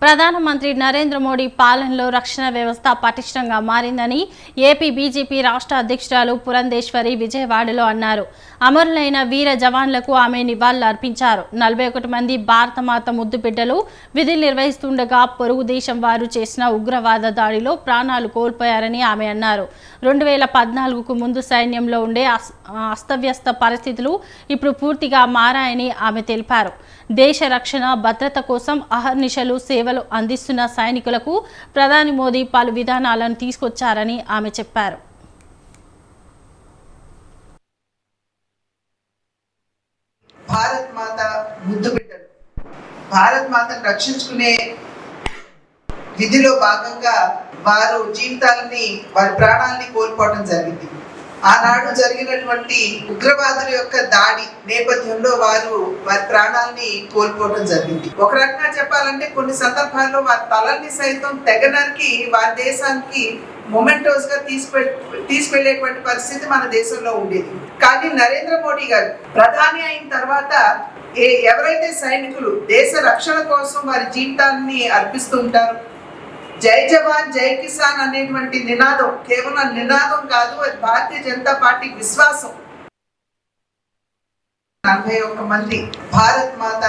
ప్రధానమంత్రి నరేంద్ర మోడీ పాలనలో రక్షణ వ్యవస్థ పటిష్టంగా మారిందని ఏపీ బీజేపీ రాష్ట్ర అధ్యక్షురాలు పురంధేశ్వరి విజయవాడలో అన్నారు. అమరులైన వీర జవాన్లకు ఆమె నివాళులు అర్పించారు. 41 మంది భారతమాత ముద్దు బిడ్డలు విధులు నిర్వహిస్తుండగా పొరుగు దేశం వారు చేసిన ఉగ్రవాద దాడిలో ప్రాణాలు కోల్పోయారని ఆమె అన్నారు. 2014కు ముందు సైన్యంలో ఉండే అస్తవ్యస్త పరిస్థితులు ఇప్పుడు పూర్తిగా మారాయని ఆమె తెలిపారు. దేశ రక్షణ భద్రత కోసం అహర్నిశలు సేవలు అందిస్తున్న సైనికులకు ప్రధాని మోదీ పలు విధానాలను తీసుకొచ్చారని ఆమె చెప్పారు. భారత్ మాత ముద్దు బిడ్డలు భారత్ మాతను రక్షించుకునే విధిలో భాగంగా వారు జీవితాలని వారి ప్రాణాలని కోల్పోవడం జరిగింది. ఆనాడు జరిగినటువంటి ఉగ్రవాదుల యొక్క దాడి నేపథ్యంలో వారి ప్రాణాలని కోల్పోవడం జరిగింది. ఒక రకంగా చెప్పాలంటే కొన్ని సందర్భాల్లో వారి తలల్ని సైతం తెగనరికి వారి దేశానికి మొమెంటోస్ గా తీసుకెళ్లేటువంటి పరిస్థితి మన దేశంలో ఉండేది. కానీ నరేంద్ర మోడీ గారు ప్రధాని అయిన తర్వాత ఎవరైతే సైనికులు దేశ రక్షణ కోసం వారి జీవితాన్ని అర్పిస్తూ ఉంటారు, జై జవాన్ జై కిసాన్ అనేటువంటి నినాదం కేవలం నినాదం కాదు, అది భారతీయ జనతా పార్టీ విశ్వాసం. 41 మంది భారత్ మాత